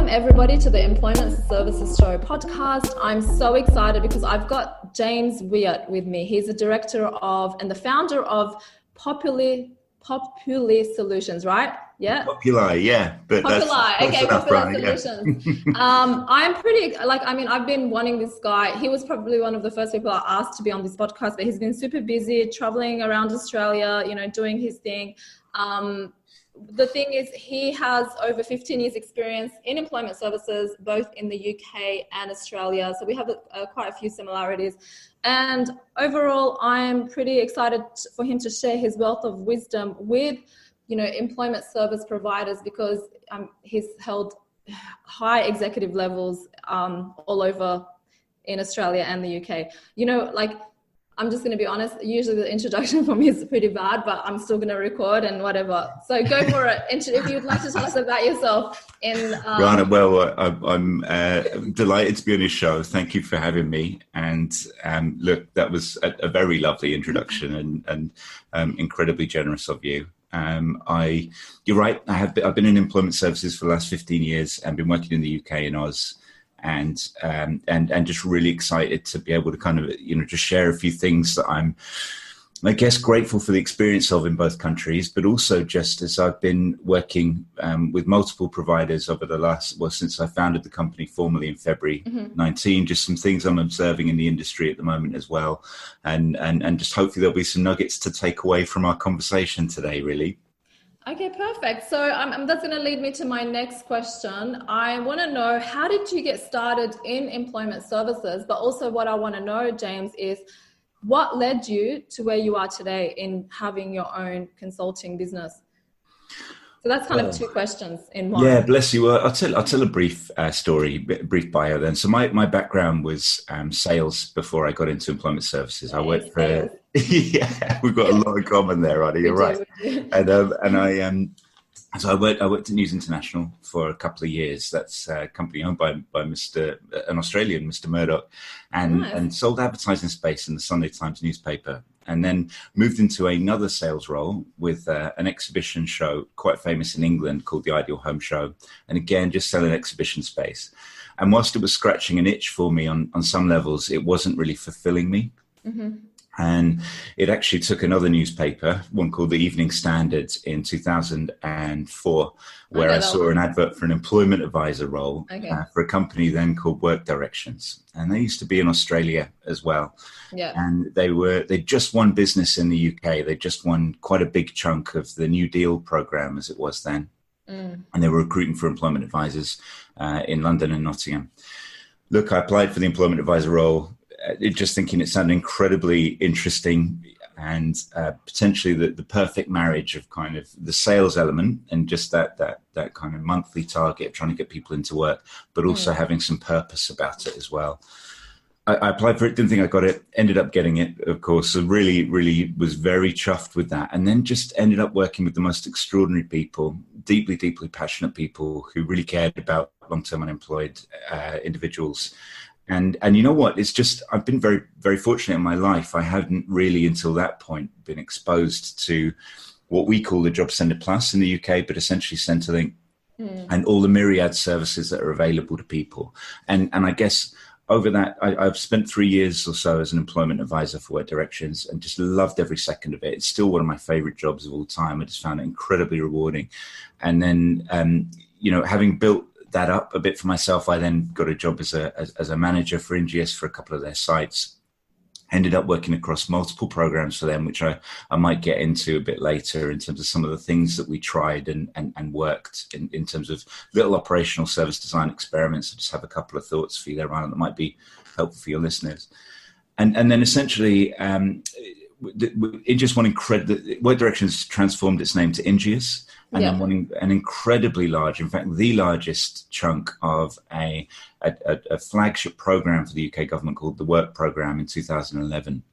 everybody to the Employment Services Show podcast. I'm so excited because I've got James Weait with me. He's the director of and the founder of Populi Solutions, right? Yeah. Populi, yeah. But Populi, okay, Populi right, Solutions. Yeah. I'm pretty, I've been wanting this guy. He was probably one of the first people I asked to be on this podcast, but he's been super busy traveling around Australia, doing his thing. The thing is, he has over 15 years experience in employment services, both in the UK and Australia. So we have quite a few similarities. And overall, I'm pretty excited for him to share his wealth of wisdom with, employment service providers, because he's held high executive levels all over in Australia and the UK. I'm just going to be honest, usually the introduction for me is pretty bad, but I'm still going to record and whatever. So go for it. If you'd like to tell us about yourself. Rana, well, I'm delighted to be on your show. Thank you for having me. And look, that was a very lovely introduction and incredibly generous of you. You're right. I've been in employment services for the last 15 years and been working in the UK and Oz. And just really excited to be able to kind of, just share a few things that I'm, I guess, grateful for the experience of in both countries, but also just as I've been working with multiple providers over since I founded the company formally in February 19, just some things I'm observing in the industry at the moment as well. And just hopefully there'll be some nuggets to take away from our conversation today, really. Okay, perfect. So that's going to lead me to my next question. I want to know, how did you get started in employment services? But also what I want to know, James, is what led you to where you are today in having your own consulting business? So that's kind of two questions in one. Yeah, bless you. I'll tell a brief story, brief bio then. So my background was sales before I got into employment services. I worked for yeah, we've got a lot in common there, Annie. You're right. So I worked at News International for a couple of years. That's a company owned by an Australian, Mr. Murdoch, and sold advertising space in the Sunday Times newspaper. And then moved into another sales role with an exhibition show quite famous in England called the Ideal Home Show. And again, just selling exhibition space. And whilst it was scratching an itch for me on some levels, it wasn't really fulfilling me. Mm-hmm. And it actually took another newspaper, one called the Evening Standard, in 2004, where I saw an advert for an employment advisor role for a company then called Work Directions. And they used to be in Australia as well. Yeah. And they just won business in the UK. They just won quite a big chunk of the New Deal program, as it was then. And they were recruiting for employment advisors in London and Nottingham. Look, I applied for the employment advisor role, just thinking it sounded incredibly interesting and potentially the perfect marriage of kind of the sales element and just that kind of monthly target of trying to get people into work, but also having some purpose about it as well. I applied for it, didn't think I got it, ended up getting it, of course. So really, really was very chuffed with that. And then just ended up working with the most extraordinary people, deeply, deeply passionate people who really cared about long-term unemployed individuals. And you know what? It's just, I've been very, very fortunate in my life. I hadn't really until that point been exposed to what we call the Job Centre Plus in the UK, but essentially Centrelink and all the myriad services that are available to people. And I guess over that, I've spent 3 years or so as an employment advisor for Work Directions and just loved every second of it. It's still one of my favorite jobs of all time. I just found it incredibly rewarding. And then, having built that up a bit for myself, I then got a job as a manager for Ingeus for a couple of their sites. Ended up working across multiple programs for them, which I might get into a bit later in terms of some of the things that we tried and worked in terms of little operational service design experiments. I just have a couple of thoughts for you there, Ryan, that might be helpful for your listeners. And then essentially, Work Directions transformed its name to Ingeus, and then wanting an incredibly large, in fact, the largest chunk of a flagship program for the UK government called the Work Programme in 2011.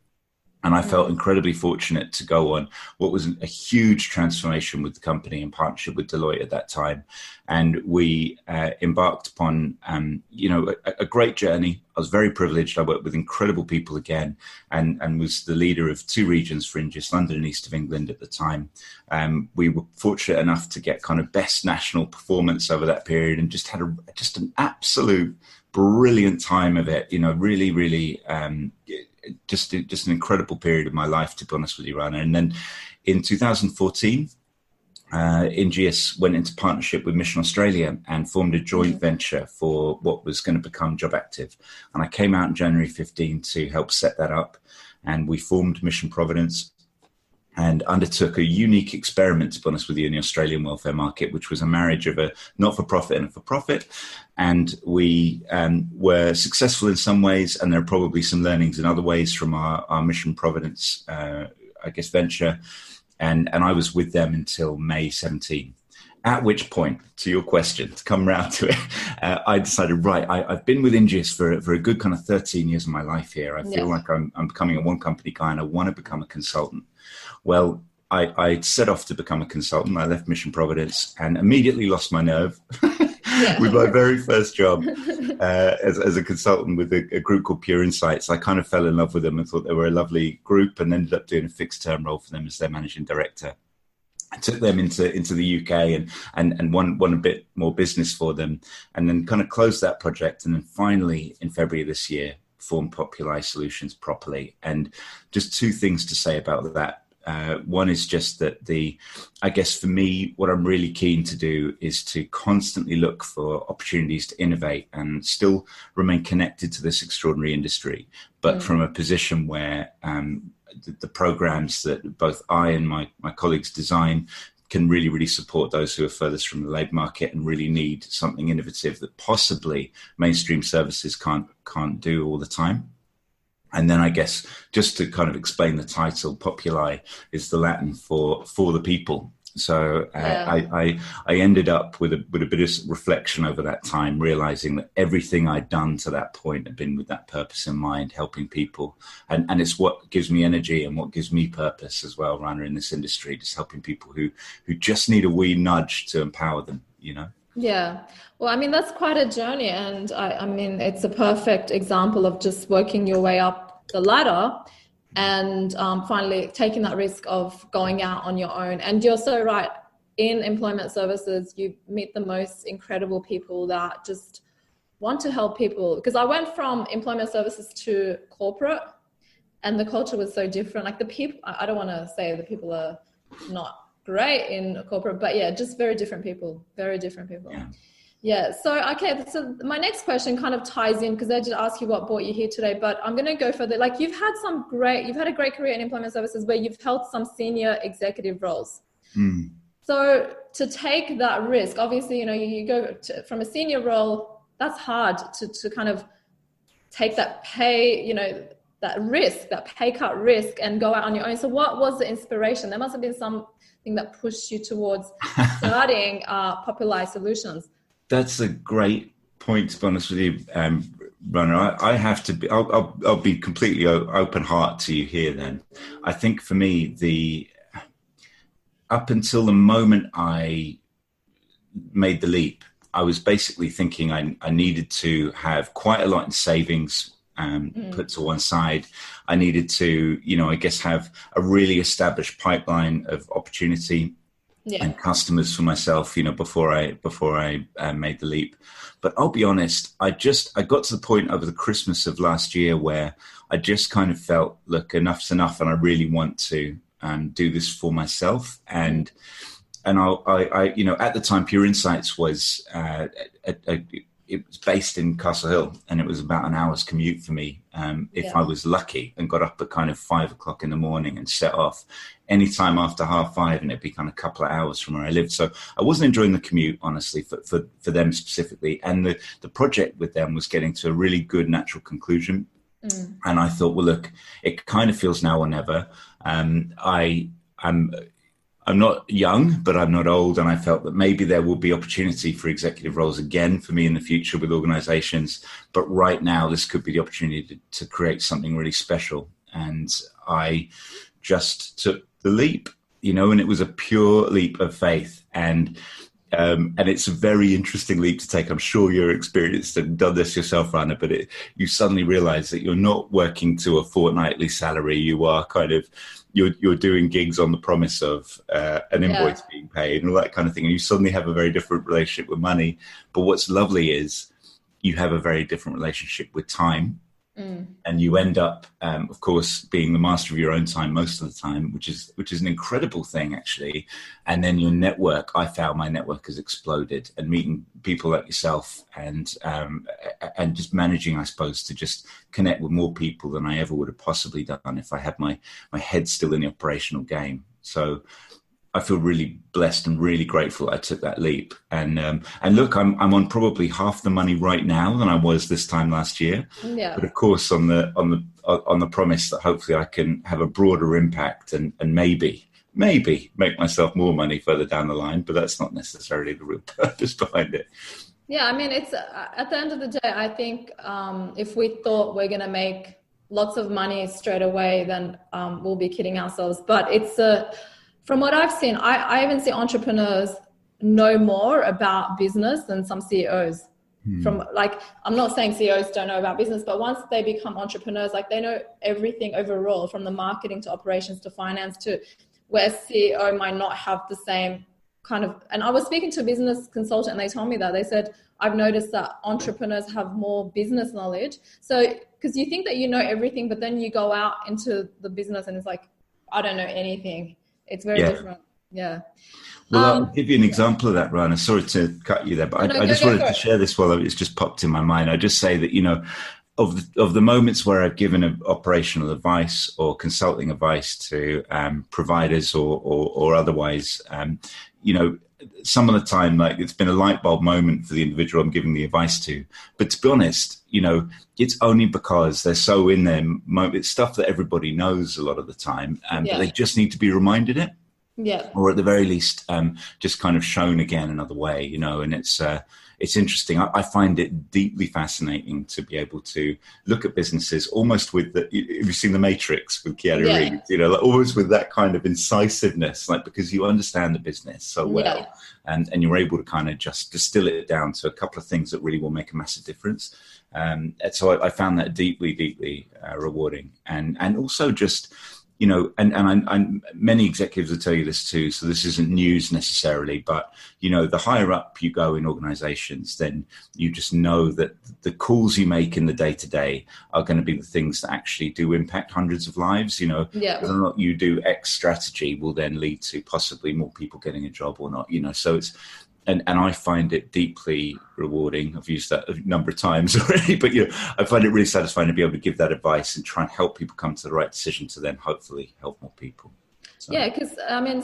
And I felt incredibly fortunate to go on what was a huge transformation with the company in partnership with Deloitte at that time. And we embarked upon, a great journey. I was very privileged. I worked with incredible people again, and was the leader of 2 regions for Ingeus, London and East of England at the time. We were fortunate enough to get kind of best national performance over that period, and just had just an absolute brilliant time of it. Really, really. Just an incredible period of my life, to be honest with you, Rana. And then in 2014, Ingeus went into partnership with Mission Australia and formed a joint venture for what was going to become Job Active. And I came out in January 15 to help set that up. And we formed Mission Providence and undertook a unique experiment, to be honest with you, in the Australian welfare market, which was a marriage of a not-for-profit and a for-profit. And we were successful in some ways, and there are probably some learnings in other ways from our Mission Providence, venture. And I was with them until May 17. At which point, to your question, to come round to it, I decided, right, I've been with Ingeus for a good kind of 13 years of my life here. I feel like I'm becoming a one-company guy, and I want to become a consultant. Well, I set off to become a consultant. I left Mission Providence and immediately lost my nerve with my very first job as a consultant with a group called Pure Insights. I kind of fell in love with them and thought they were a lovely group, and ended up doing a fixed-term role for them as their managing director. I took them into the UK and won a bit more business for them, and then kind of closed that project. And then finally, in February of this year, formed Populi Solutions properly. And just 2 things to say about that. One is just that I guess for me, what I'm really keen to do is to constantly look for opportunities to innovate and still remain connected to this extraordinary industry, but from a position where the programs that both I and my colleagues design can really, really support those who are furthest from the labour market and really need something innovative that possibly mainstream services can't do all the time. And then I guess just to kind of explain the title, Populi is the Latin for the people. So I ended up with a bit of reflection over that time, realizing that everything I'd done to that point had been with that purpose in mind, helping people. And it's what gives me energy and what gives me purpose as well, Rana, in this industry, just helping people who just need a wee nudge to empower them, Yeah. Well, I mean, that's quite a journey. And I mean, it's a perfect example of just working your way up the ladder and finally taking that risk of going out on your own. And you're so right. In employment services, you meet the most incredible people that just want to help people. Because I went from employment services to corporate, and the culture was so different. Like the people, I don't want to say the people are not great in corporate, but yeah, just very different people. Yeah. So, okay. So my next question kind of ties in, because I did ask you what brought you here today, but I'm going to go further. Like you've had a great career in employment services where you've held some senior executive roles. So to take that risk, obviously, you go from a senior role, that's hard to kind of take that pay, that risk, that pay cut risk, and go out on your own. So what was the inspiration? There must have been something that pushed you towards starting Populi Solutions. That's a great point, to be honest with you, Rana. I have to be, I'll be completely open heart to you here then. I think for me, up until the moment I made the leap, I was basically thinking I needed to have quite a lot in savings put to one side. I needed to, have a really established pipeline of opportunity and customers for myself, before I made the leap. But I'll be honest, I got to the point over the Christmas of last year where I just kind of felt, look, enough's enough, and I really want to do this for myself. And I at the time, Pure Insights was it was based in Castle Hill, and it was about an hour's commute for me if I was lucky and got up at kind of 5 o'clock in the morning and set off anytime after 5:30, and it'd be kind of a couple of hours from where I lived. So I wasn't enjoying the commute, honestly, for them specifically. And the project with them was getting to a really good natural conclusion. And I thought, well, look, it kind of feels now or never. I'm not young, but I'm not old. And I felt that maybe there will be opportunity for executive roles again for me in the future with organizations. But right now, this could be the opportunity to create something really special. And I just took the leap, and it was a pure leap of faith. And it's a very interesting leap to take. I'm sure you're experienced and done this yourself, Rana, but you suddenly realize that you're not working to a fortnightly salary. You are you're doing gigs on the promise of an invoice being paid and all that kind of thing. And you suddenly have a very different relationship with money. But what's lovely is you have a very different relationship with time. And you end up, of course, being the master of your own time most of the time, which is an incredible thing, actually. And then your network, I found my network has exploded, and meeting people like yourself and just managing, I suppose, to just connect with more people than I ever would have possibly done if I had my head still in the operational game. So I feel really blessed and really grateful I took that leap. And look, I'm on probably half the money right now than I was this time last year. Yeah. But of course, on the promise that hopefully I can have a broader impact and maybe make myself more money further down the line. But that's not necessarily the real purpose behind it. Yeah, I mean, it's at the end of the day, I think if we thought we're going to make lots of money straight away, then we'll be kidding ourselves. But it's from what I've seen, I even see entrepreneurs know more about business than some CEOs. I'm not saying CEOs don't know about business, but once they become entrepreneurs, they know everything overall, from the marketing to operations to finance, to where a CEO might not have the same kind of. And I was speaking to a business consultant, and they told me that. They said, I've noticed that entrepreneurs have more business knowledge. So, because you think that you know everything, but then you go out into the business and it's like, I don't know anything. It's very different. Yeah. Well, I'll give you an example of that, Rana. Sorry to cut you there, but I just wanted to share this while it's just popped in my mind. I just say that, of the moments where I've given operational advice or consulting advice to providers or otherwise, some of the time, it's been a light bulb moment for the individual I'm giving the advice to. But to be honest, it's only because they're so in their moment. It's stuff that everybody knows a lot of the time, but they just need to be reminded it. Yeah. Or at the very least, just kind of shown again another way, and it's interesting. I find it deeply fascinating to be able to look at businesses almost with have you seen The Matrix with Keanu Reeves, always with that kind of incisiveness, because you understand the business so well and you're able to kind of just distill it down to a couple of things that really will make a massive difference. So I found that deeply, deeply rewarding. And also just, and many executives will tell you this too, so this isn't news necessarily, but, the higher up you go in organizations, then you just know that the calls you make in the day-to-day are going to be the things that actually do impact hundreds of lives. Whether or not you do X strategy will then lead to possibly more people getting a job or not, so it's, and I find it deeply rewarding. I've used that a number of times already, but I find it really satisfying to be able to give that advice and try and help people come to the right decision to then hopefully help more people. So. Yeah, because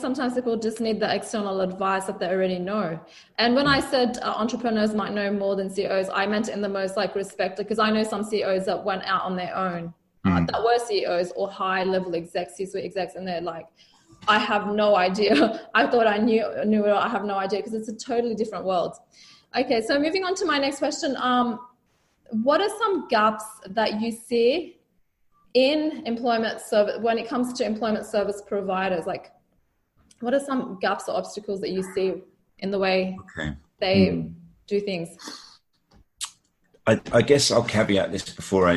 sometimes people just need the external advice that they already know. And when I said entrepreneurs might know more than CEOs, I meant in the most respect, because I know some CEOs that went out on their own, that were CEOs or high level execs, C-suite execs, and they're like, I have no idea. I thought I knew it. I have no idea, because it's a totally different world. Okay, so moving on to my next question. What are some gaps that you see in employment service when it comes to employment service providers? What are some gaps or obstacles that you see in the way they do things? I guess I'll caveat this before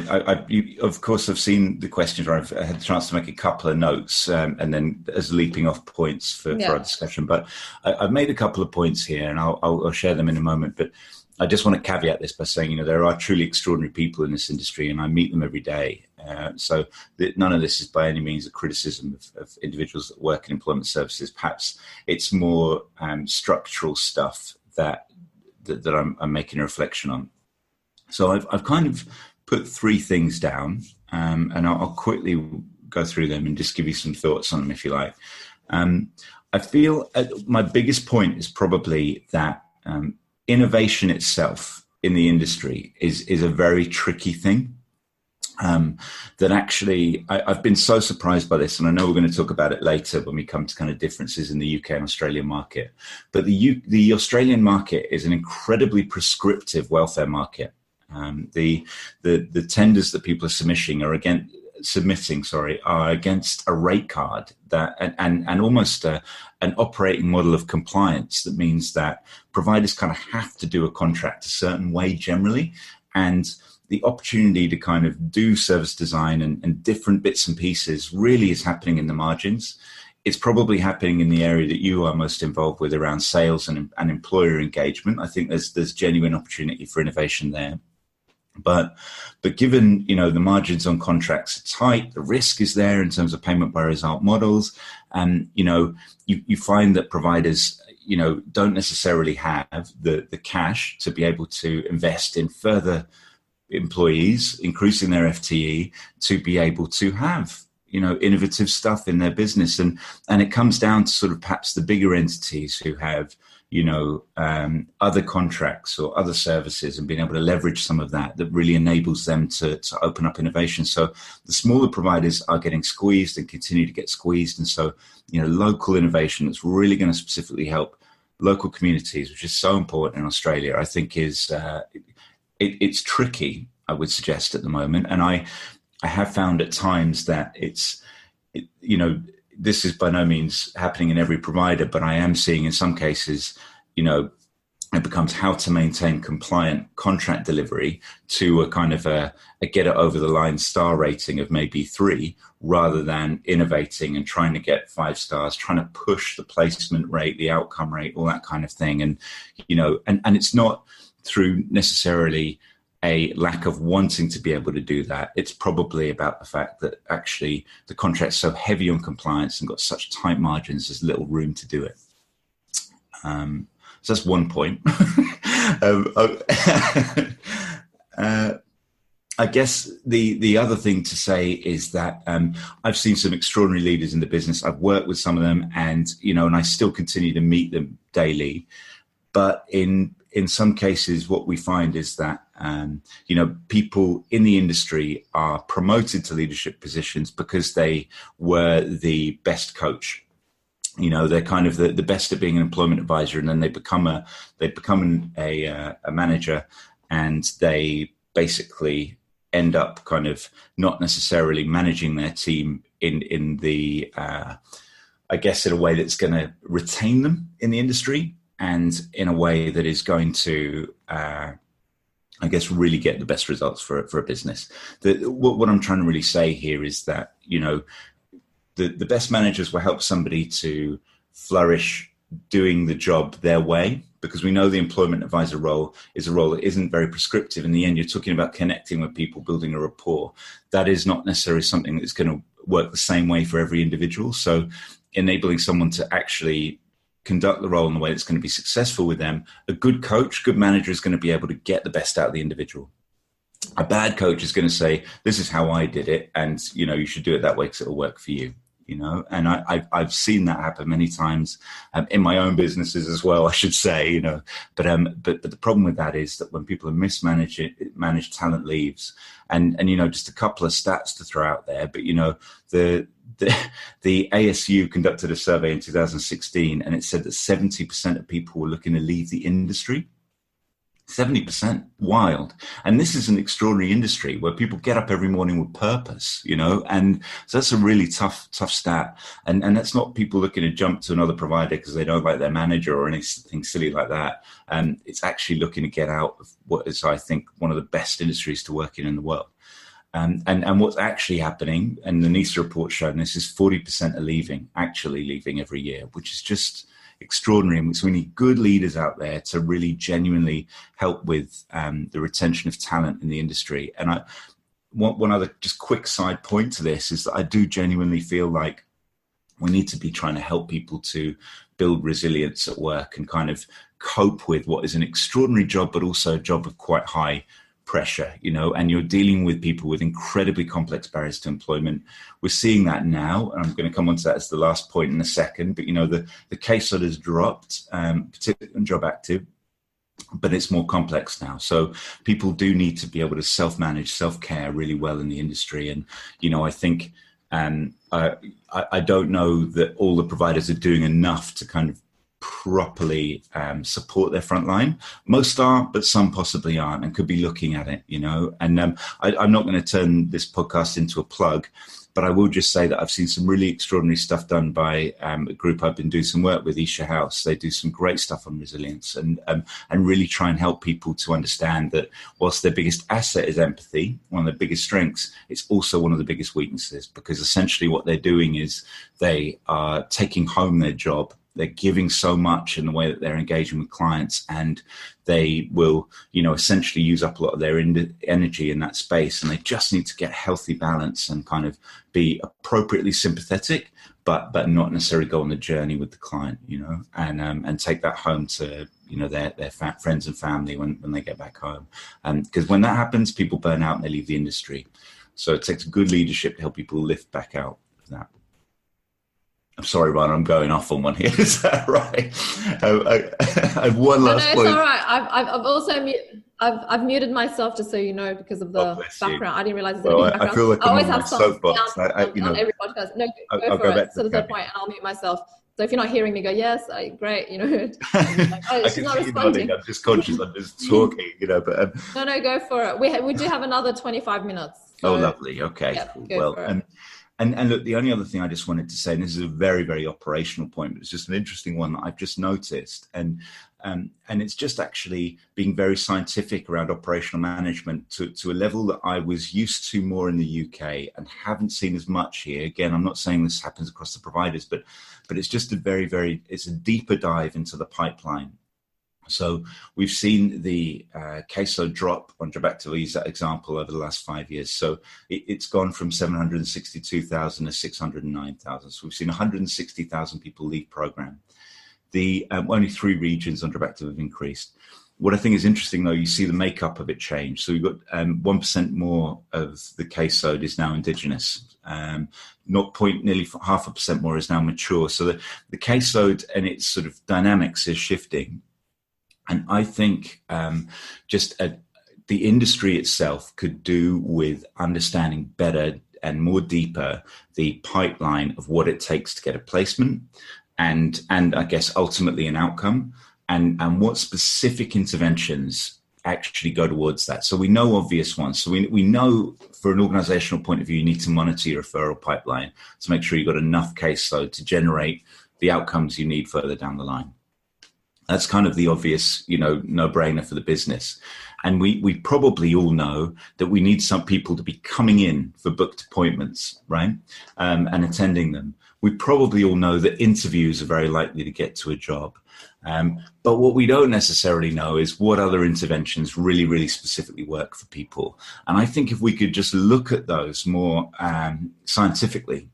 you, of course, I've seen the questions, or I've had the chance to make a couple of notes and then as leaping off points for our discussion. But I've made a couple of points here, and I'll share them in a moment. But I just want to caveat this by saying, there are truly extraordinary people in this industry, and I meet them every day. So none of this is by any means a criticism of individuals that work in employment services. Perhaps it's more structural stuff that I'm making a reflection on. So I've kind of put three things down, and I'll quickly go through them and just give you some thoughts on them if you like. I feel my biggest point is probably that innovation itself in the industry is a very tricky thing. That actually, I've been so surprised by this, and I know we're going to talk about it later when we come to kind of differences in the UK and Australian market. But the Australian market is an incredibly prescriptive welfare market. The tenders that people are submitting are submitting, are against a rate card that and almost an operating model of compliance that means that providers kind of have to do a contract a certain way generally, and the opportunity to kind of do service design and different bits and pieces really is happening in the margins. It's probably happening in the area that you are most involved with around sales and employer engagement. I think there's genuine opportunity for innovation there. But given, the margins on contracts are tight, the risk is there in terms of payment by result models. And, you find that providers, don't necessarily have the cash to be able to invest in further employees, increasing their FTE to be able to have, innovative stuff in their business. And it comes down to sort of perhaps the bigger entities who have, other contracts or other services and being able to leverage some of that really enables them to open up innovation. So the smaller providers are getting squeezed and continue to get squeezed. And so, local innovation that's really going to specifically help local communities, which is so important in Australia, I think is, it's tricky, I would suggest at the moment. And I have found at times that this is by no means happening in every provider, but I am seeing in some cases, it becomes how to maintain compliant contract delivery to a kind of a get it over the line star rating of maybe 3, rather than innovating and trying to get 5 stars, trying to push the placement rate, the outcome rate, all that kind of thing. And, and it's not through necessarily a lack of wanting to be able to do that. It's probably about the fact that actually the contract's so heavy on compliance and got such tight margins, there's little room to do it. So that's one point. I guess the other thing to say is that I've seen some extraordinary leaders in the business. I've worked with some of them, and and I still continue to meet them daily. But in some cases, what we find is that people in the industry are promoted to leadership positions because they were the best coach. They're kind of the best at being an employment advisor, and then they become a manager, and they basically end up kind of not necessarily managing their team in the I guess in a way that's going to retain them in the industry, and in a way that is going to I guess really get the best results for a business. What I'm trying to really say here is that the best managers will help somebody to flourish doing the job their way, because we know the employment advisor role is a role that isn't very prescriptive. In the end, you're talking about connecting with people, building a rapport. That is not necessarily something that's going to work the same way for every individual. So enabling someone to actually conduct the role in a way that's going to be successful with them. A good coach, good manager is going to be able to get the best out of the individual. A bad coach is going to say, this is how I did it, and you should do it that way because it'll work for you. And I've seen that happen many times in my own businesses as well, I should say, but the problem with that is that when people are managed, talent leaves. And just a couple of stats to throw out there, but the ASU conducted a survey in 2016, and it said that 70% of people were looking to leave the industry. 70%, wild. And this is an extraordinary industry where people get up every morning with purpose, and so that's a really tough stat. And that's not people looking to jump to another provider because they don't like their manager or anything silly like that. It's actually looking to get out of what is, I think, one of the best industries to work in the world. And what's actually happening, and the NISA report showing this, is 40% are actually leaving every year, which is just extraordinary. And so we need good leaders out there to really genuinely help with the retention of talent in the industry. And one other just quick side point to this is that I do genuinely feel like we need to be trying to help people to build resilience at work and kind of cope with what is an extraordinary job, but also a job of quite high pressure, and you're dealing with people with incredibly complex barriers to employment. We're seeing that now, and I'm going to come on to that as the last point in a second, but the caseload has dropped, particularly on Job Active, but it's more complex now. So people do need to be able to self-manage, self-care really well in the industry. And, I think I don't know that all the providers are doing enough to kind of properly support their front line. Most are, but some possibly aren't and could be looking at it, you know. And I'm not going to turn this podcast into a plug, but I will just say that I've seen some really extraordinary stuff done by a group I've been doing some work with, Isha House. They do some great stuff on resilience and really try and help people to understand that whilst their biggest asset is empathy, one of their biggest strengths, it's also one of the biggest weaknesses, because essentially what they're doing is they are taking home their job. They're giving so much in the way that they're engaging with clients, and they will, you know, essentially use up a lot of their energy in that space. And they just need to get healthy balance and kind of be appropriately sympathetic, but not necessarily go on the journey with the client, you know, and take that home to, you know, their friends and family when they get back home. Because when that happens, people burn out and they leave the industry. So it takes good leadership to help people lift back out of that. I'm sorry, Ryan, I'm going off on one here. Is that right? I have one last point. No, it's all right. I've also I've muted myself, just so you know, because of the background. You. I didn't realize there's any background. I feel like I always have some soapbox. on every podcast. No, go for it. So the third point, and I'll mute myself. So if you're not hearing me, go, yes, great, you know. Like, oh, she's not responding. I'm just conscious. I'm just talking, you know. But no, go for it. We do have another 25 minutes. So, lovely. Okay. Yeah, well, and look, the only other thing I just wanted to say, and this is a very, very operational point, but it's just an interesting one that I've just noticed. And it's just actually being very scientific around operational management to a level that I was used to more in the UK and haven't seen as much here. Again, I'm not saying this happens across the providers, but it's just a very, very, it's a deeper dive into the pipeline. So we've seen the caseload drop on job activity, that example, over the last 5 years. So it's gone from 762,000 to 609,000. So we've seen 160,000 people leave program. The only 3 regions on job active have increased. What I think is interesting, though, you see the makeup of it change. So we've got 1% more of the caseload is now indigenous. Nearly 0.5% more is now mature. So the caseload and its sort of dynamics is shifting. And I think the industry itself could do with understanding better and more deeper the pipeline of what it takes to get a placement and I guess ultimately an outcome and what specific interventions actually go towards that. So we know obvious ones. So we know for an organizational point of view, you need to monitor your referral pipeline to make sure you've got enough caseload to generate the outcomes you need further down the line. That's kind of the obvious, you know, no-brainer for the business. And we probably all know that we need some people to be coming in for booked appointments, right, and attending them. We probably all know that interviews are very likely to get to a job. But what we don't necessarily know is what other interventions really, really specifically work for people. And I think if we could just look at those more scientifically,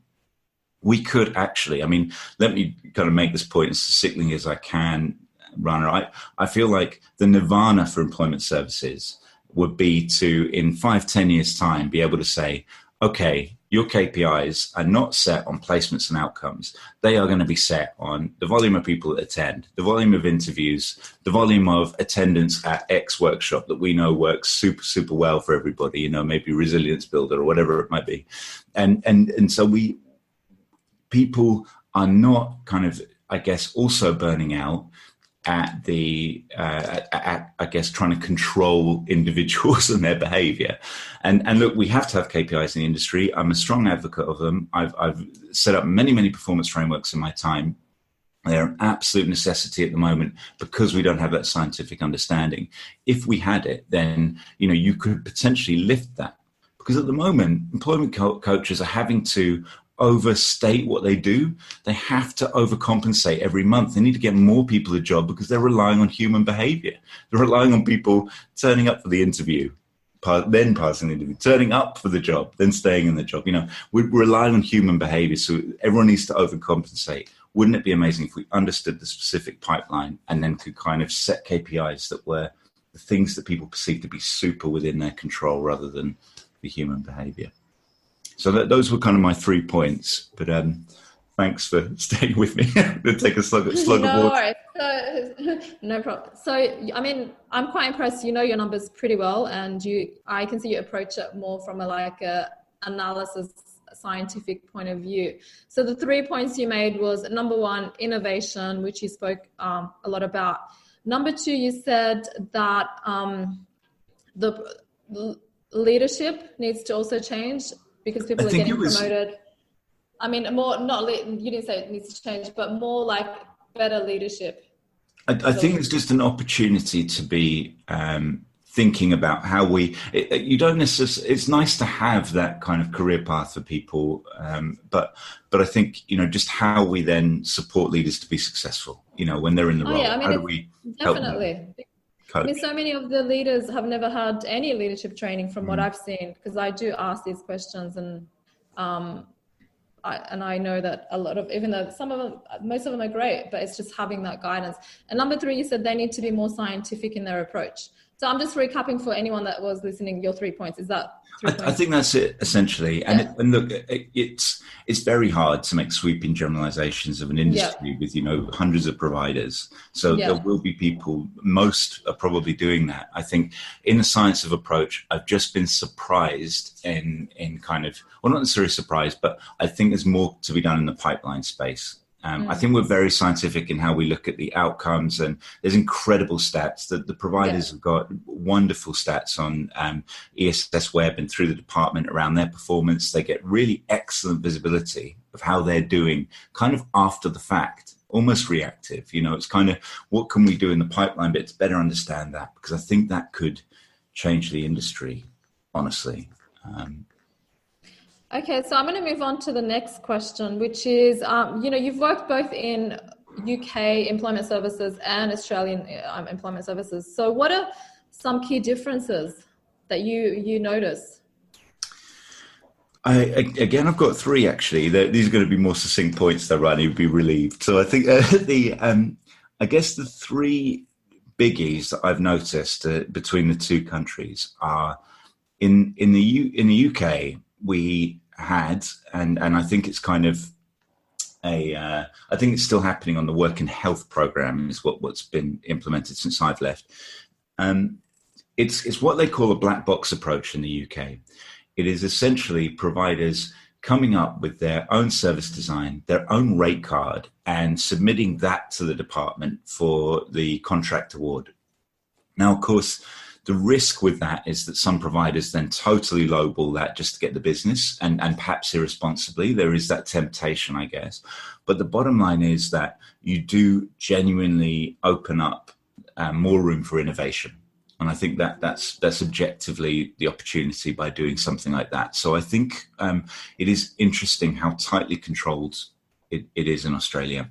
we could actually, I mean, let me kind of make this point as succinctly as I can, Rana. I feel like the nirvana for employment services would be to, in 5-10 years' time, be able to say, okay, your KPIs are not set on placements and outcomes. They are going to be set on the volume of people that attend, the volume of interviews, the volume of attendance at X workshop that we know works super, super well for everybody, you know, maybe Resilience Builder or whatever it might be. And so people are not kind of, I guess, also burning out at I guess, trying to control individuals and their behavior. And look, we have to have KPIs in the industry. I'm a strong advocate of them. I've set up many, many performance frameworks in my time. They're an absolute necessity at the moment because we don't have that scientific understanding. If we had it, then, you know, you could potentially lift that. Because at the moment, employment coaches are having to overstate what they do. They have to overcompensate every month. They need to get more people a job because they're relying on human behavior. They're relying on people turning up for the interview, then passing the interview, turning up for the job, then staying in the job. You know, we're relying on human behavior, so everyone needs to overcompensate. Wouldn't it be amazing if we understood the specific pipeline and then could kind of set KPIs that were the things that people perceive to be super within their control rather than the human behavior? So those were kind of my 3 points, but thanks for staying with me. We'll take a slug of water. No problem. So, I mean, I'm quite impressed. You know your numbers pretty well, and I can see you approach it more from a analysis scientific point of view. So the 3 points you made was, number one, innovation, which you spoke a lot about. Number two, you said that the leadership needs to also change because people are getting promoted. I mean, more, you didn't say it needs to change, but more like better leadership. I think it's just an opportunity to be thinking about how you don't necessarily, it's nice to have that kind of career path for people. But I think, just how we then support leaders to be successful, when they're in the role. Yeah, I mean, how do we definitely help them? I mean, so many of the leaders have never had any leadership training from what I've seen, because I do ask these questions, and I know that a lot of, even though most of them are great, but it's just having that guidance. And number three, you said they need to be more scientific in their approach. So I'm just recapping for anyone that was listening, your 3 points. Is that 3 points? I think that's it, essentially. And, and look, it's very hard to make sweeping generalizations of an industry with, hundreds of providers. So there will be people, most are probably doing that. I think in the science of approach, I've just been surprised in kind of, well, not necessarily surprised, but I think there's more to be done in the pipeline space. I think we're very scientific in how we look at the outcomes, and there's incredible stats that the providers have got wonderful stats on ESS Web and through the department around their performance. They get really excellent visibility of how they're doing kind of after the fact, almost reactive. It's kind of what can we do in the pipeline bit to better understand that, because I think that could change the industry, honestly. Okay, so I'm going to move on to the next question, which is, you've worked both in UK employment services and Australian employment services. So what are some key differences that you notice? I've got three, actually. These are going to be more succinct points, though, Rani would be relieved. So I think I guess the three biggies that I've noticed between the two countries are in the UK, we had, and I think it's kind of I think it's still happening on the work and health program is what's been implemented since I've left. It's what they call a black box approach in the UK. It is essentially providers coming up with their own service design, their own rate card, and submitting that to the department for the contract award. Now, of course, the risk with that is that some providers then totally lowball that just to get the business, and perhaps irresponsibly. There is that temptation, I guess. But the bottom line is that you do genuinely open up more room for innovation. And I think that's objectively the opportunity by doing something like that. So I think it is interesting how tightly controlled it is in Australia.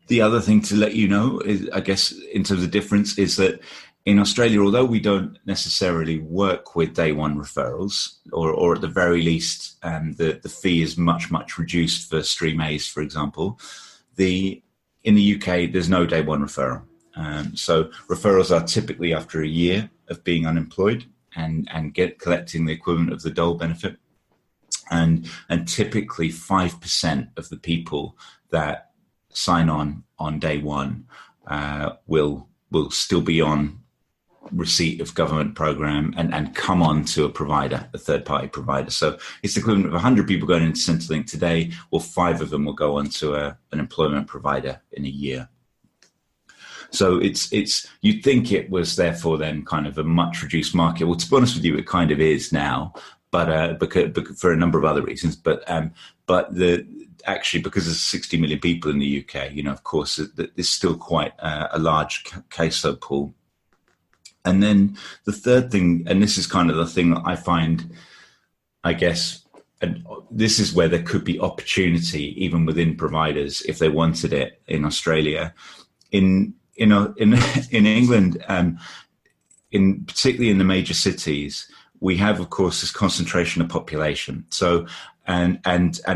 The other thing to let you know is, I guess, in terms of difference, is that in Australia, although we don't necessarily work with day one referrals, or at the very least, the fee is much, much reduced for Stream A's, for example, in the UK, there's no day one referral. So referrals are typically after a year of being unemployed and collecting the equivalent of the dole benefit. And typically 5% of the people that sign on day one will still be on receipt of government program and come on to a provider, a third-party provider. So it's the equivalent of 100 people going into Centrelink today, or 5 of them will go on to an employment provider in a year. So it's you'd think it was therefore then kind of a much reduced market. Well, to be honest with you, it kind of is now, but because for a number of other reasons. But actually, because there's 60 million people in the UK, of course, there's still quite a large caseload pool. And then the third thing, and this is kind of the thing that I find, I guess, and this is where there could be opportunity even within providers if they wanted it in Australia. In England, particularly in the major cities, we have, of course, this concentration of population. So, and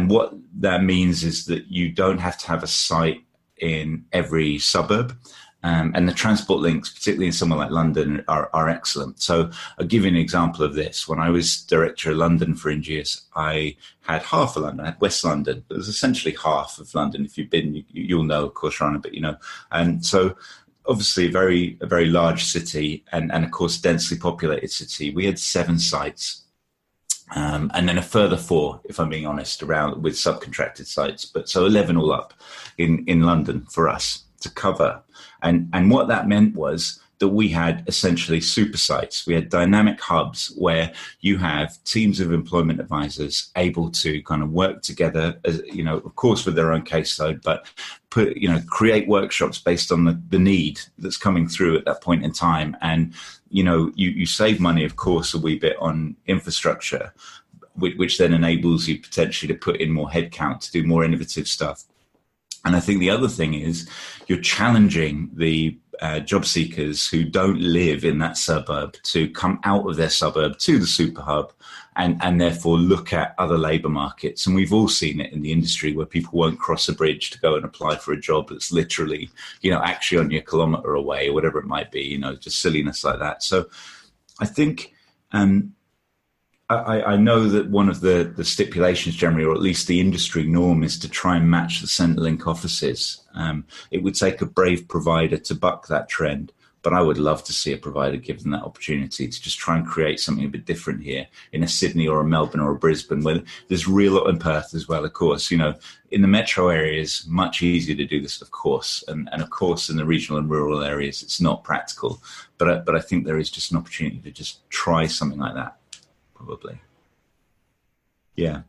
what that means is that you don't have to have a site in every suburb. And the transport links, particularly in somewhere like London, are excellent. So I'll give you an example of this. When I was director of London for Ingeus, I had half of London. I had West London. It was essentially half of London. If you've been, you'll know, of course, Rana, but And so obviously a very large city and of course, densely populated city. We had 7 sites. And then a further 4, if I'm being honest, around with subcontracted sites. But so 11 all up in London for us to cover. And what that meant was that we had essentially super sites. We had dynamic hubs where you have teams of employment advisors able to kind of work together, as, you know, of course, with their own caseload, but create workshops based on the need that's coming through at that point in time. And, you know, you save money, of course, a wee bit on infrastructure, which then enables you potentially to put in more headcount to do more innovative stuff. And I think the other thing is you're challenging the job seekers who don't live in that suburb to come out of their suburb to the super hub and therefore look at other labour markets. And we've all seen it in the industry where people won't cross a bridge to go and apply for a job that's literally, you know, actually only a kilometre away or whatever it might be, you know, just silliness like that. So I think I know that one of the stipulations generally, or at least the industry norm, is to try and match the Centrelink offices. It would take a brave provider to buck that trend, but I would love to see a provider given that opportunity to just try and create something a bit different here in a Sydney or a Melbourne or a Brisbane, where there's real, and Perth as well, of course. You know, in the metro areas, much easier to do this, of course, and of course in the regional and rural areas, it's not practical. But I think there is just an opportunity to just try something like that. Probably. Yeah.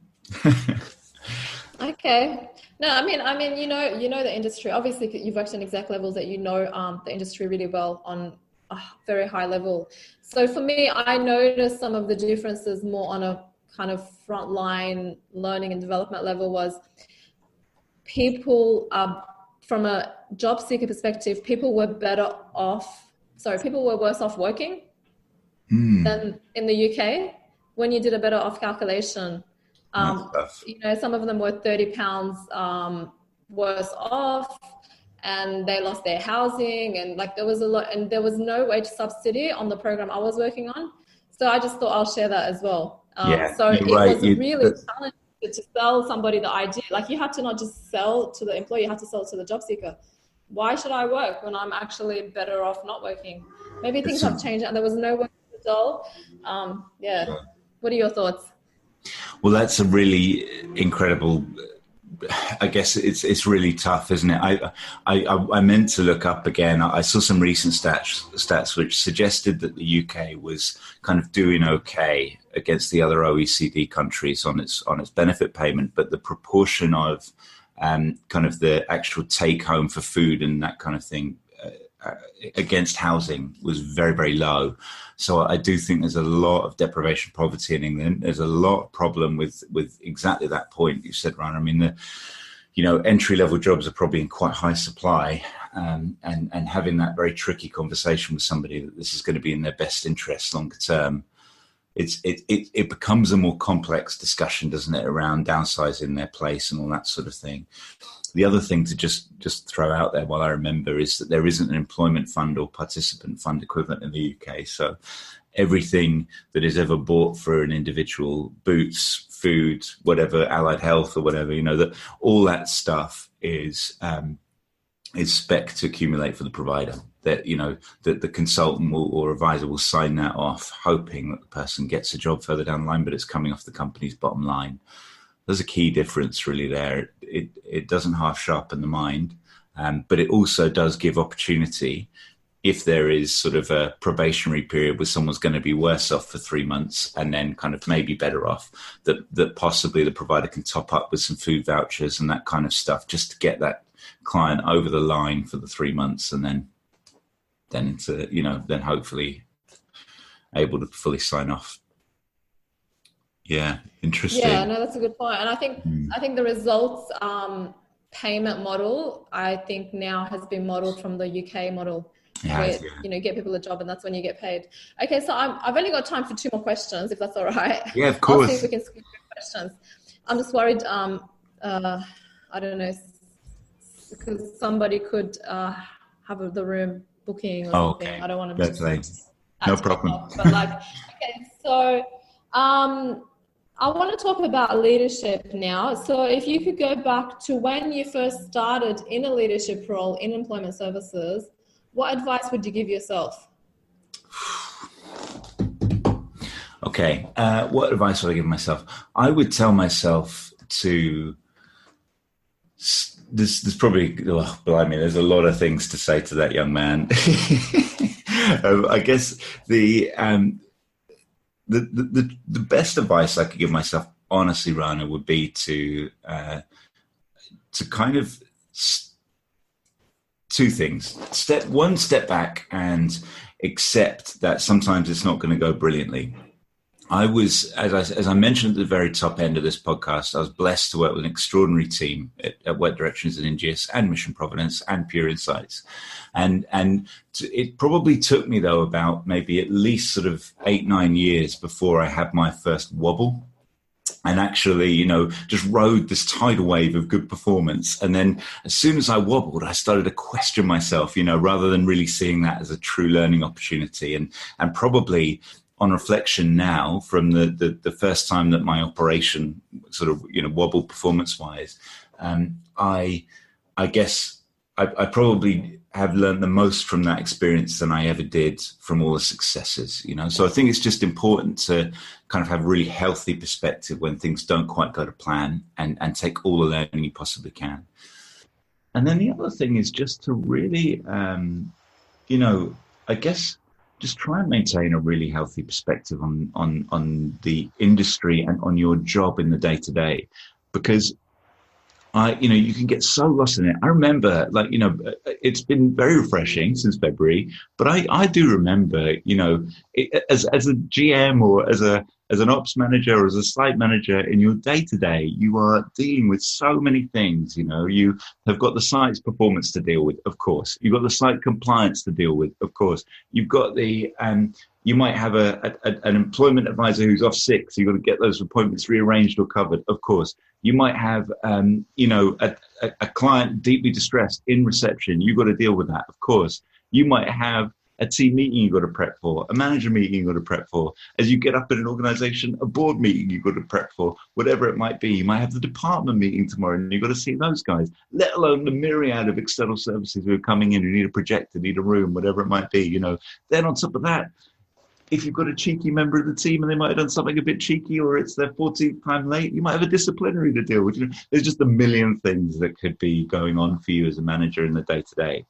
Okay. No, I mean, you know the industry. Obviously, you've worked in exec levels that you know the industry really well on a very high level. So for me, I noticed some of the differences more on a kind of frontline learning and development level was people, from a job seeker perspective, people were worse off working than in the UK. When you did a better off calculation, you know, some of them were £30 worse off, and they lost their housing, and like there was a lot, and there was no wage subsidy on the program I was working on. So I just thought I'll share that as well. So it was really challenging to sell somebody the idea. Like you had to not just sell to the employee, you had to sell to the job seeker. Why should I work when I'm actually better off not working? Maybe things have changed and there was no way to sell. Yeah. What are your thoughts? Well, that's a really incredible. I guess it's really tough, isn't it? I meant to look up again. I saw some recent stats which suggested that the UK was kind of doing okay against the other OECD countries on its benefit payment, but the proportion of kind of the actual take home for food and that kind of thing against housing was very, very low. So I do think there's a lot of deprivation poverty in England. There's a lot of problem with exactly that point you said, Ryan. I mean, entry level jobs are probably in quite high supply, and having that very tricky conversation with somebody that this is going to be in their best interest longer term, it becomes a more complex discussion, doesn't it, around downsizing their place and all that sort of thing. The other thing to just throw out there while I remember is that there isn't an employment fund or participant fund equivalent in the UK. So everything that is ever bought for an individual, boots, food, whatever, allied health or whatever, that all that stuff is spec to accumulate for the provider. That, that the consultant or advisor will sign that off, hoping that the person gets a job further down the line, but it's coming off the company's bottom line. There's a key difference really there. It doesn't half sharpen the mind, but it also does give opportunity if there is sort of a probationary period where someone's going to be worse off for 3 months and then kind of maybe better off, that possibly the provider can top up with some food vouchers and that kind of stuff just to get that client over the line for the 3 months, and then hopefully able to fully sign off. Yeah, interesting. Yeah, no, that's a good point. And I think the results payment model, I think now has been modeled from the UK model. Where, get people a job and that's when you get paid. Okay, so I've only got time for 2 more questions, if that's all right. Yeah, of course. I'll see if we can squeeze through questions. I'm just worried, I don't know, because somebody could have the room booking or something. Okay. I don't want to. That's right. No problem. But okay, so I want to talk about leadership now. So if you could go back to when you first started in a leadership role in employment services, what advice would you give yourself? Okay. What advice would I give myself? I would tell myself to. There's probably, oh, blimey, there's a lot of things to say to that young man. I guess the best advice I could give myself, honestly, Rana, would be to kind of two things. Step back and accept that sometimes it's not going to go brilliantly. I was, as I mentioned at the very top end of this podcast, I was blessed to work with an extraordinary team at Wet Directions and Ingeus and Mission Providence and Pure Insights. And it probably took me, though, about maybe at least sort of 8-9 years before I had my first wobble and actually, just rode this tidal wave of good performance. And then as soon as I wobbled, I started to question myself, rather than really seeing that as a true learning opportunity. And probably on reflection now, from the first time that my operation sort of, wobbled performance-wise, I guess I probably have learned the most from that experience than I ever did from all the successes, So I think it's just important to kind of have a really healthy perspective when things don't quite go to plan and take all the learning you possibly can. And then the other thing is just to really, I guess, just try and maintain a really healthy perspective on the industry and on your job in the day-to-day, because you can get so lost in it. I remember, it's been very refreshing since February, but I do remember, as a GM or as an ops manager or as a site manager in your day-to-day, you are dealing with so many things. You have got the site's performance to deal with, of course. You've got the site compliance to deal with, of course. You've got you might have an employment advisor who's off sick, so you've got to get those appointments rearranged or covered, of course. You might have, a client deeply distressed in reception. You've got to deal with that, of course. You might have a team meeting you've got to prep for, a manager meeting you've got to prep for. As you get up in an organization, a board meeting you've got to prep for, whatever it might be. You might have the department meeting tomorrow and you've got to see those guys, let alone the myriad of external services who are coming in, who need a projector, need a room, whatever it might be. Then on top of that, if you've got a cheeky member of the team and they might have done something a bit cheeky, or it's their 14th time late, you might have a disciplinary to deal with. There's just a million things that could be going on for you as a manager in the day-to-day.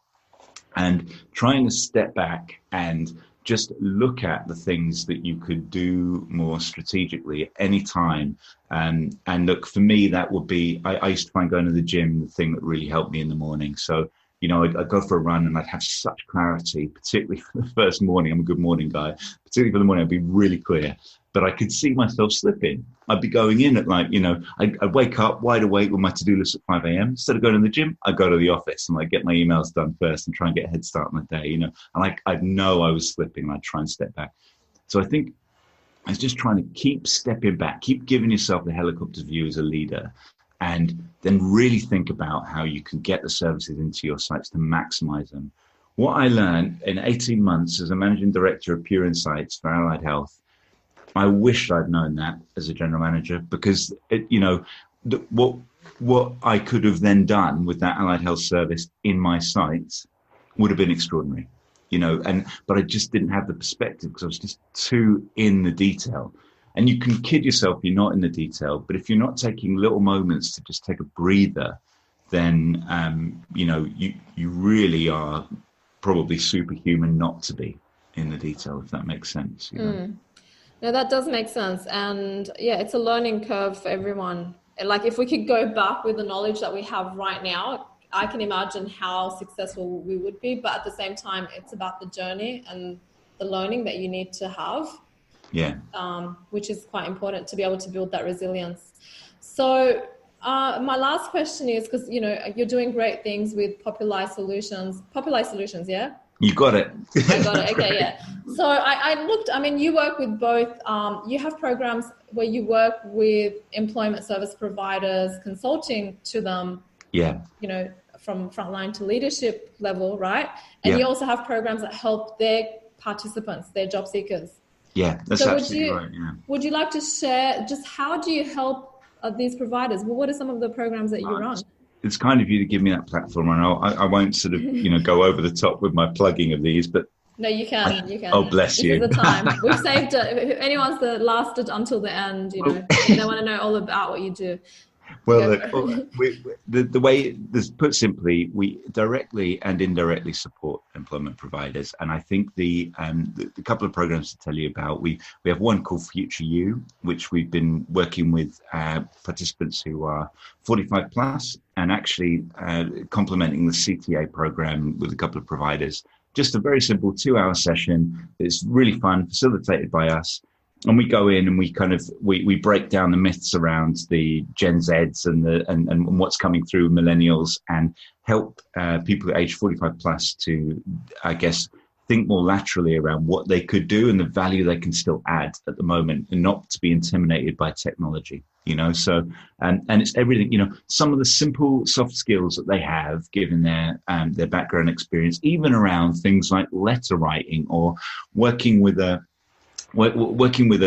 And trying to step back and just look at the things that you could do more strategically at any time. And look, for me, that would be, I used to find going to the gym the thing that really helped me in the morning. So, I'd go for a run and I'd have such clarity, particularly for the first morning. I'm a good morning guy. Particularly for the morning, I'd be really clear. But I could see myself slipping. I'd be going in at I'd wake up wide awake with my to-do list at 5 a.m. Instead of going to the gym, I'd go to the office and get my emails done first and try and get a head start on the day, And I'd know I was slipping and I'd try and step back. So I think I was just trying to keep stepping back, keep giving yourself the helicopter view as a leader, and then really think about how you can get the services into your sites to maximize them. What I learned in 18 months as a managing director of Pure Insights for Allied Health, I wish I'd known that as a general manager, because what I could have then done with that Allied Health service in my sites would have been extraordinary, but I just didn't have the perspective because I was just too in the detail. And you can kid yourself you're not in the detail, but if you're not taking little moments to just take a breather, then you really are probably superhuman not to be in the detail, if that makes sense. No, that does make sense. And yeah, it's a learning curve for everyone. If we could go back with the knowledge that we have right now, I can imagine how successful we would be. But at the same time, it's about the journey and the learning that you need to have. Yeah. Which is quite important to be able to build that resilience. So my last question is, because you're doing great things with Populi Solutions, yeah? You got it. I got it. Okay, yeah. So I looked, you work with both, you have programs where you work with employment service providers, consulting to them, yeah, from frontline to leadership level, right? And you also have programs that help their participants, their job seekers. Yeah, that's absolutely right. Yeah. Would you like to share just how do you help these providers? Well, what are some of the programs that you run? It's kind of you to give me that platform, and I won't sort of go over the top with my plugging of these, but No, you can. You can. Oh, bless you. This is the time. We've saved it. If anyone's lasted until the end, you know, they want to know all about what you do. Well, look, the way this put simply, we directly and indirectly support employment providers, and I think the couple of programs to tell you about, we have one called Future You, which we've been working with participants who are 45 plus, and actually complementing the CTA program with a couple of providers. Just a very simple 2-hour session. It's really fun, facilitated by us. And we go in and we break down the myths around the Gen Zs and what's coming through millennials, and help people at age 45 plus to, I guess, think more laterally around what they could do and the value they can still add at the moment, and not to be intimidated by technology, you know. So, and it's everything, you know, some of the simple soft skills that they have given their background experience, even around things like letter writing or working with a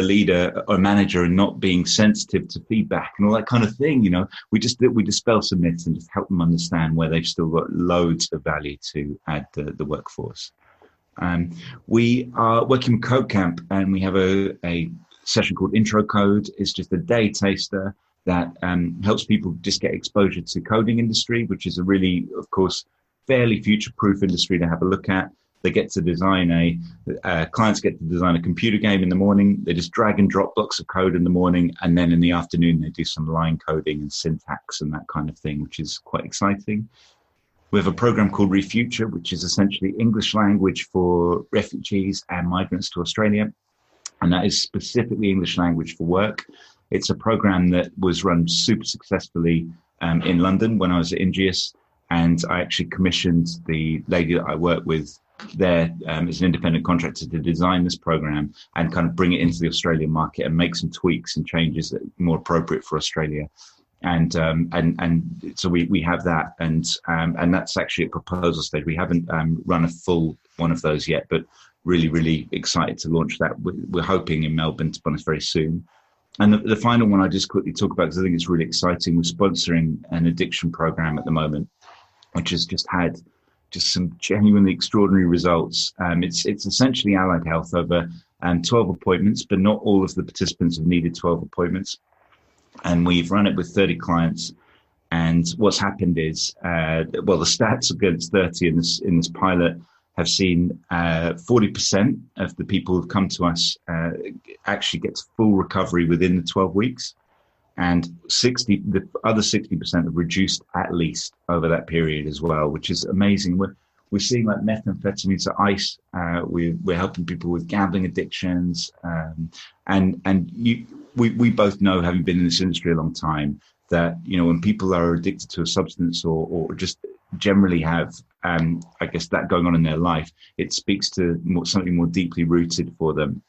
leader or manager and not being sensitive to feedback and all that kind of thing. You know, we dispel some myths and just help them understand where they've still got loads of value to add the workforce. We are working with Code Camp, and we have a session called Intro Code. It's just a day taster that helps people just get exposure to coding industry, which is a really, of course, fairly future-proof industry to have a look at. They get to design clients get to design a computer game in the morning. They just drag and drop blocks of code in the morning, and then in the afternoon they do some line coding and syntax and that kind of thing, which is quite exciting. We have a program called Refuture, which is essentially English language for refugees and migrants to Australia, and that is specifically English language for work. It's a program that was run super successfully in London when I was at Ingeus, and I actually commissioned the lady that I work with there as an independent contractor to design this program and kind of bring it into the Australian market and make some tweaks and changes that are more appropriate for Australia. And so we have that, and that's actually at proposal stage. We haven't run a full one of those yet, but really excited to launch that. We're hoping in Melbourne, to be honest, very soon. And the final one I just quickly talk about, because I think it's really exciting. We're sponsoring an addiction program at the moment, which has just had some genuinely extraordinary results. It's essentially allied health over 12 appointments, but not all of the participants have needed 12 appointments. And we've run it with 30 clients. And what's happened is, the stats against 30 in this pilot have seen 40% of the people who've come to us actually get to full recovery within the 12 weeks. And the other 60% have reduced at least over that period as well, which is amazing. We're seeing like methamphetamine, so ice. We're helping people with gambling addictions, we both know, having been in this industry a long time, that, you know, when people are addicted to a substance or just generally have, I guess, that going on in their life, it speaks to something more deeply rooted for them.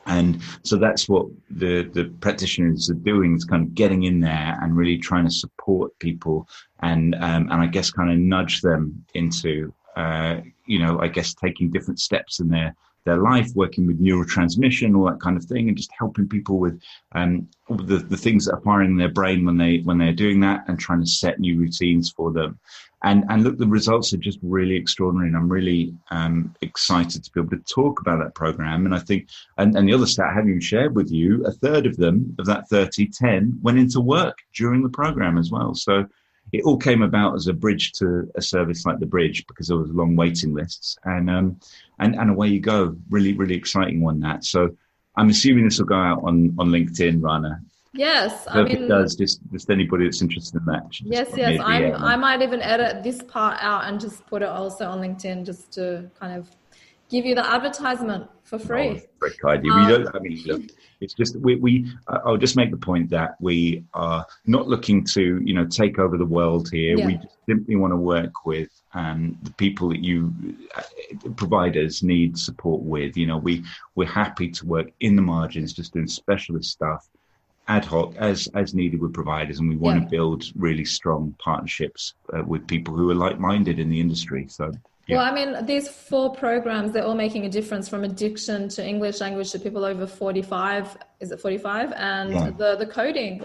And so that's what the practitioners are doing, is kind of getting in there and really trying to support people and I guess kind of nudge them into, I guess, taking different steps in their life, working with neurotransmission, all that kind of thing, and just helping people with the things that are firing in their brain when they're doing that, and trying to set new routines for them. And look, the results are just really extraordinary, and I'm really excited to be able to talk about that program. And I think, and the other stat I haven't even shared with you, a third of them, of that 10 went into work during the program as well. So it all came about as a bridge to a service like The Bridge, because there was long waiting lists, and away you go. Really exciting one, that. So I'm assuming this will go out on LinkedIn, Rana. Yes, so if it does, just anybody that's interested in that. Yes. I might even edit this part out and just put it also on LinkedIn, just to kind of give you the advertisement for free. Very kind. Look, it's just I'll just make the point that we are not looking to, take over the world here. Yeah. We just simply want to work with the people that providers need support with. We're happy to work in the margins, just doing specialist stuff, ad hoc as needed with providers, and we want to build really strong partnerships with people who are like-minded in the industry. So. Yeah. Well, these 4 programs, they're all making a difference, from addiction to English language to people over 45. Is it 45? And the coding,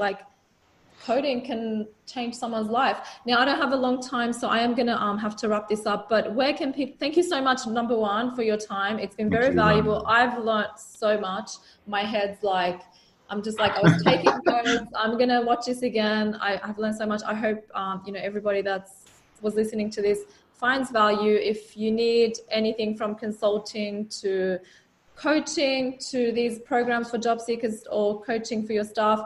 coding can change someone's life. Now, I don't have a long time, so I am going to have to wrap this up, but where can people, thank you so much, number one, for your time. It's been very valuable. I've learned so much. My head's like, I'm just like, I was taking notes. I'm going to watch this again. I've learned so much. I hope, everybody was listening to this finds value. If you need anything from consulting to coaching to these programs for job seekers or coaching for your staff,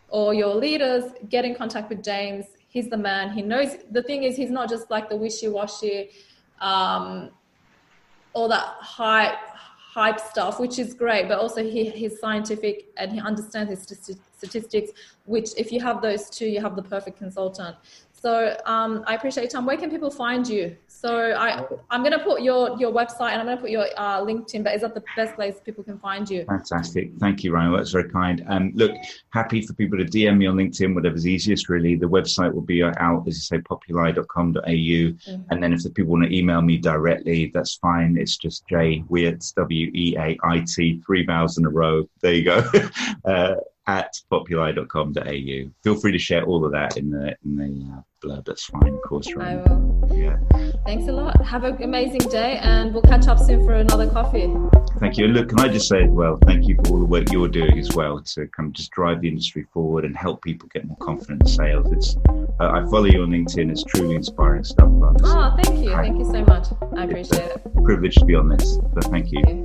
or your leaders, get in contact with James. He's the man. He knows. The thing is, he's not just like the wishy-washy, all that hype stuff, which is great, but also he's scientific and he understands his statistics, which if you have those two, you have the perfect consultant. So I appreciate your time. Where can people find you? So I'm going to put your website and I'm going to put your LinkedIn, but is that the best place people can find you? Fantastic. Thank you, Ryan. That's very kind. Look, happy for people to DM me on LinkedIn, whatever's easiest, really. The website will be out, as you say, populi.com.au. Mm-hmm. And then if the people want to email me directly, that's fine. It's just J Weait, WEAIT, 3 vowels in a row. There you go. At populi.com.au. Feel free to share all of that in the blurb. That's fine, of course, right? I will. Yeah. Thanks a lot. Have an amazing day, and we'll catch up soon for another coffee. Thank you. And look, can I just say as well, thank you for all the work you're doing as well to kind of just drive the industry forward and help people get more confident in sales. It's I follow you on LinkedIn. It's truly inspiring stuff. Oh, thank you. Thank you so much. I appreciate it. Privileged to be on this. So thank you.